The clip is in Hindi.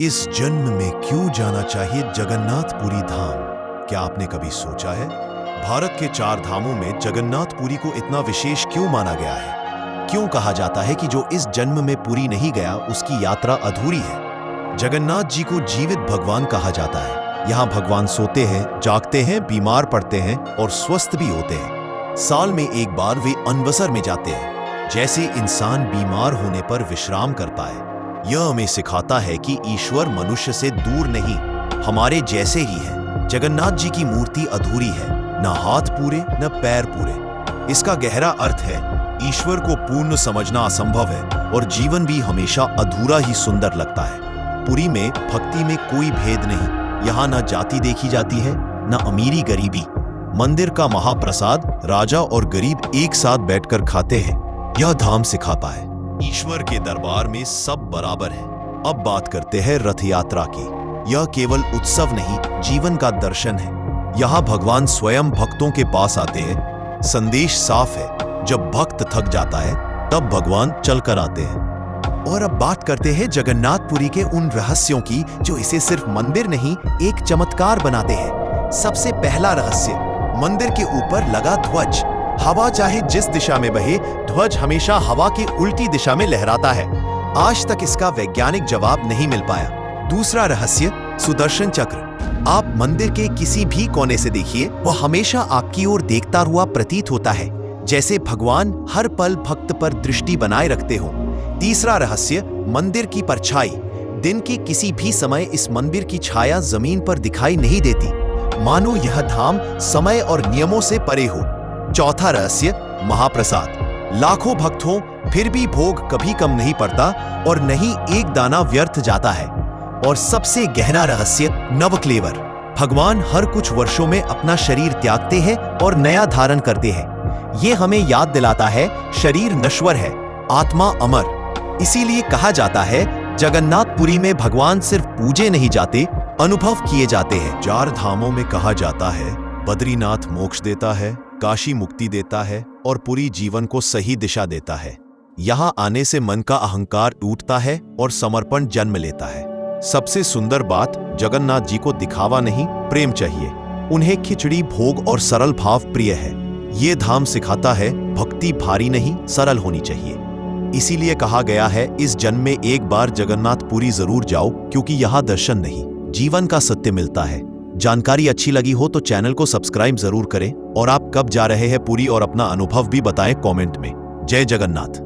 इस जन्म में क्यों जाना चाहिए जगन्नाथपुरी धाम? क्या आपने कभी सोचा है भारत के 4 धामों में जगन्नाथपुरी को इतना विशेष क्यों माना गया है? क्यों कहा जाता है कि जो इस जन्म में पूरी नहीं गया उसकी यात्रा अधूरी है? जगन्नाथ जी को जीवित भगवान कहा जाता है। यहाँ भगवान सोते हैं, जागते हैं, बीमार पड़ते हैं और स्वस्थ भी होते हैं। साल में एक बार वे अनवसर में जाते हैं, जैसे इंसान बीमार होने पर विश्राम कर पाए। यह हमें सिखाता है कि ईश्वर मनुष्य से दूर नहीं, हमारे जैसे ही है। जगन्नाथ जी की मूर्ति अधूरी है, न हाथ पूरे न पैर पूरे। इसका गहरा अर्थ है ईश्वर को पूर्ण समझना असंभव है और जीवन भी हमेशा अधूरा ही सुंदर लगता है। पुरी में भक्ति में कोई भेद नहीं। यहाँ न जाति देखी जाती है न अमीरी गरीबी। मंदिर का महाप्रसाद राजा और गरीब एक साथ बैठकर खाते हैं। यह धाम सिखाता है ईश्वर के दरबार में सब बराबर है। अब बात करते हैं रथ यात्रा की। यह केवल उत्सव नहीं, जीवन का दर्शन है। यहाँ भगवान स्वयं भक्तों के पास आते हैं। संदेश साफ है, जब भक्त थक जाता है तब भगवान चलकर आते हैं। और अब बात करते हैं जगन्नाथपुरी के उन रहस्यों की जो इसे सिर्फ मंदिर नहीं, एक चमत्कार बनाते हैं। सबसे पहला रहस्य, मंदिर के ऊपर लगा ध्वज। हवा चाहे जिस दिशा में बहे, ध्वज हमेशा हवा की उल्टी दिशा में लहराता है। आज तक इसका वैज्ञानिक जवाब नहीं मिल पाया। दूसरा रहस्य, सुदर्शन चक्र। आप मंदिर के किसी भी कोने से देखिए, वह हमेशा आपकी ओर देखता हुआ प्रतीत होता है, जैसे भगवान हर पल भक्त पर दृष्टि बनाए रखते हो। तीसरा रहस्य, मंदिर की परछाई। दिन के किसी भी समय इस मंदिर की छाया जमीन पर दिखाई नहीं देती, मानो यह धाम समय और नियमों से परे हो। चौथा रहस्य, महाप्रसाद। लाखों भक्त हो फिर भी भोग कभी कम नहीं पड़ता और नहीं एक दाना व्यर्थ जाता है। और सबसे गहरा रहस्य, नवक्लेवर। भगवान हर कुछ वर्षों में अपना शरीर त्यागते हैं और नया धारण करते हैं। ये हमें याद दिलाता है शरीर नश्वर है, आत्मा अमर। इसीलिए कहा जाता है जगन्नाथपुरी में भगवान सिर्फ पूजे नहीं जाते, अनुभव किए जाते हैं। 4 धामों में कहा जाता है बद्रीनाथ मोक्ष देता है, काशी मुक्ति देता है और पूरी जीवन को सही दिशा देता है। यहाँ आने से मन का अहंकार टूटता है और समर्पण जन्म लेता है। सबसे सुंदर बात, जगन्नाथ जी को दिखावा नहीं, प्रेम चाहिए। उन्हें खिचड़ी, भोग और सरल भाव प्रिय है। ये धाम सिखाता है भक्ति भारी नहीं, सरल होनी चाहिए। इसीलिए कहा गया है इस जन्म में एक बार जगन्नाथपुरी जरूर जाओ, क्योंकि यहाँ दर्शन नहीं, जीवन का सत्य मिलता है। जानकारी अच्छी लगी हो तो चैनल को सब्सक्राइब जरूर करें और आप कब जा रहे हैं पुरी और अपना अनुभव भी बताएं कमेंट में। जय जगन्नाथ।